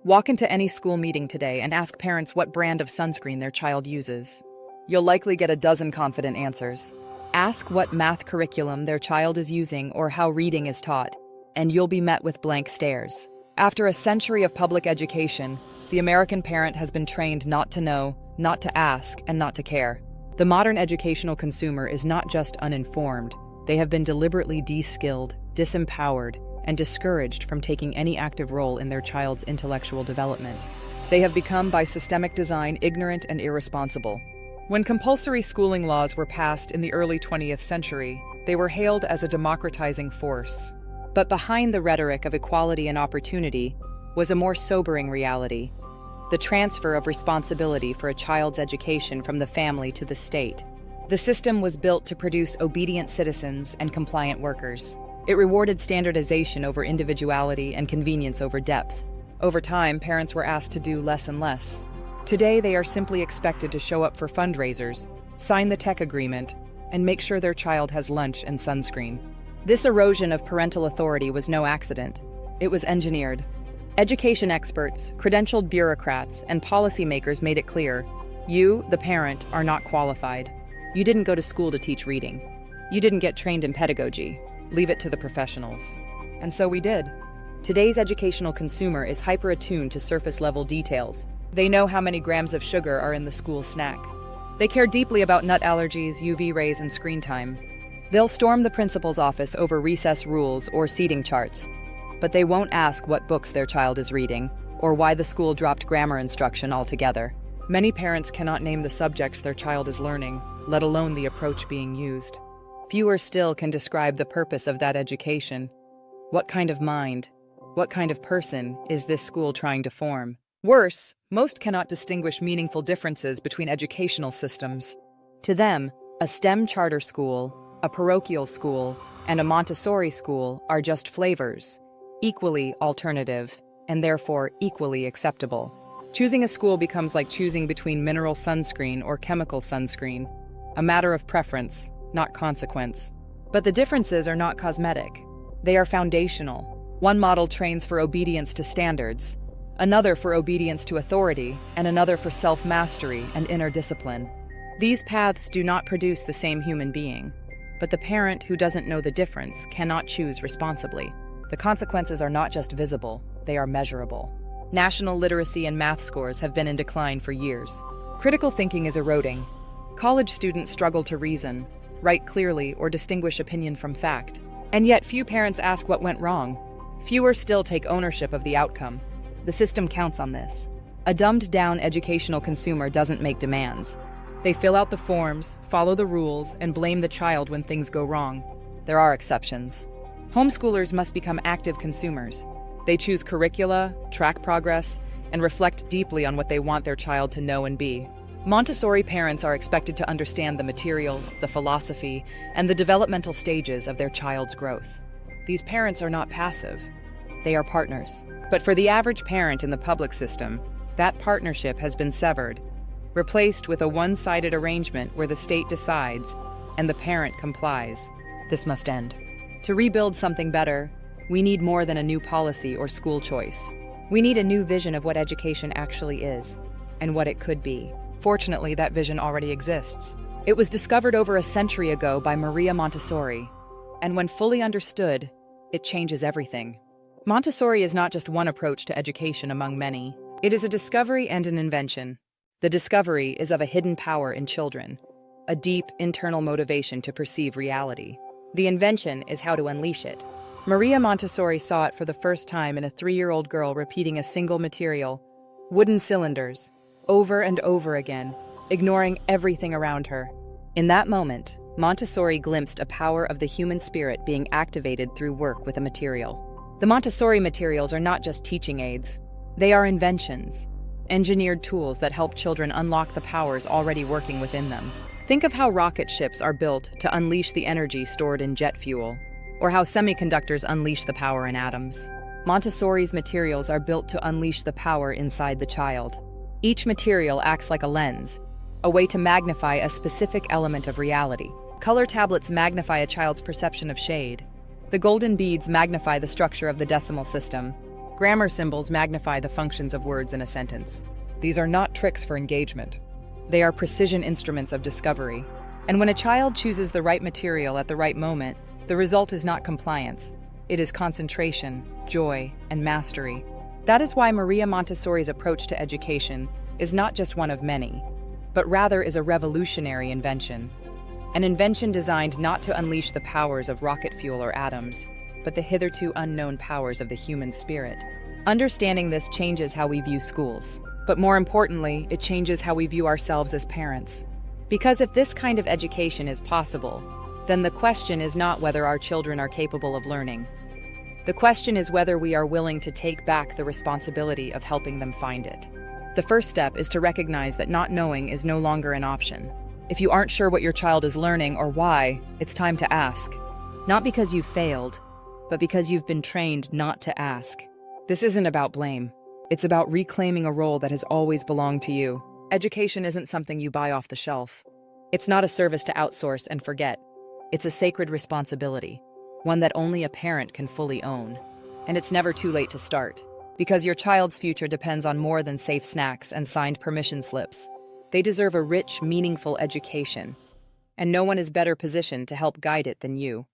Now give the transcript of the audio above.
Walk into any school meeting today and ask parents what brand of sunscreen their child uses. You'll likely get a dozen confident answers. Ask what math curriculum their child is using or how reading is taught, and you'll be met with blank stares. After a century of public education, the American parent has been trained not to know, not to ask, and not to care. The modern educational consumer is not just uninformed, they have been deliberately de-skilled, disempowered, and discouraged from taking any active role in their child's intellectual development. They have become, by systemic design, ignorant and irresponsible. When compulsory schooling laws were passed in the early 20th century, they were hailed as a democratizing force. But behind the rhetoric of equality and opportunity was a more sobering reality: the transfer of responsibility for a child's education from the family to the state. The system was built to produce obedient citizens and compliant workers. It rewarded standardization over individuality and convenience over depth. Over time, parents were asked to do less and less. Today, they are simply expected to show up for fundraisers, sign the tech agreement, and make sure their child has lunch and sunscreen. This erosion of parental authority was no accident. It was engineered. Education experts, credentialed bureaucrats, and policymakers made it clear: you, the parent, are not qualified. You didn't go to school to teach reading. You didn't get trained in pedagogy. Leave it to the professionals. And so we did. Today's educational consumer is hyper-attuned to surface-level details. They know how many grams of sugar are in the school snack. They care deeply about nut allergies, UV rays, and screen time. They'll storm the principal's office over recess rules or seating charts, but they won't ask what books their child is reading or why the school dropped grammar instruction altogether. Many parents cannot name the subjects their child is learning, let alone the approach being used. Fewer still can describe the purpose of that education. What kind of mind, what kind of person is this school trying to form? Worse, most cannot distinguish meaningful differences between educational systems. To them, a STEM charter school, a parochial school, and a Montessori school are just flavors, equally alternative, and therefore equally acceptable. Choosing a school becomes like choosing between mineral sunscreen or chemical sunscreen, a matter of preference, not consequence. But the differences are not cosmetic. They are foundational. One model trains for obedience to standards, another for obedience to authority, and another for self-mastery and inner discipline. These paths do not produce the same human being, but the parent who doesn't know the difference cannot choose responsibly. The consequences are not just visible, they are measurable. National literacy and math scores have been in decline for years. Critical thinking is eroding. College students struggle to reason, write clearly, or distinguish opinion from fact. And yet few parents ask what went wrong. Fewer still take ownership of the outcome. The system counts on this. A dumbed-down educational consumer doesn't make demands. They fill out the forms, follow the rules, and blame the child when things go wrong. There are exceptions. Homeschoolers must become active consumers. They choose curricula, track progress, and reflect deeply on what they want their child to know and be. Montessori parents are expected to understand the materials, the philosophy, and the developmental stages of their child's growth. These parents are not passive. They are partners. But for the average parent in the public system, that partnership has been severed, replaced with a one-sided arrangement where the state decides and the parent complies. This must end. To rebuild something better, we need more than a new policy or school choice. We need a new vision of what education actually is and what it could be. Fortunately, that vision already exists. It was discovered over a century ago by Maria Montessori, and when fully understood, it changes everything. Montessori is not just one approach to education among many. It is a discovery and an invention. The discovery is of a hidden power in children, a deep internal motivation to perceive reality. The invention is how to unleash it. Maria Montessori saw it for the first time in a 3-year-old girl repeating a single material, wooden cylinders, over and over again, ignoring everything around her. In that moment, Montessori glimpsed a power of the human spirit being activated through work with a material. The Montessori materials are not just teaching aids. They are inventions, engineered tools that help children unlock the powers already working within them. Think of how rocket ships are built to unleash the energy stored in jet fuel, or how semiconductors unleash the power in atoms. Montessori's materials are built to unleash the power inside the child. Each material acts like a lens, a way to magnify a specific element of reality. Color tablets magnify a child's perception of shade. The golden beads magnify the structure of the decimal system. Grammar symbols magnify the functions of words in a sentence. These are not tricks for engagement. They are precision instruments of discovery. And when a child chooses the right material at the right moment, the result is not compliance. It is concentration, joy, and mastery. That is why Maria Montessori's approach to education is not just one of many, but rather is a revolutionary invention. An invention designed not to unleash the powers of rocket fuel or atoms, but the hitherto unknown powers of the human spirit. Understanding this changes how we view schools. But more importantly, it changes how we view ourselves as parents. Because if this kind of education is possible, then the question is not whether our children are capable of learning. The question is whether we are willing to take back the responsibility of helping them find it. The first step is to recognize that not knowing is no longer an option. If you aren't sure what your child is learning or why, it's time to ask. Not because you've failed, but because you've been trained not to ask. This isn't about blame. It's about reclaiming a role that has always belonged to you. Education isn't something you buy off the shelf. It's not a service to outsource and forget. It's a sacred responsibility, one that only a parent can fully own. And it's never too late to start, because your child's future depends on more than safe snacks and signed permission slips. They deserve a rich, meaningful education, and no one is better positioned to help guide it than you.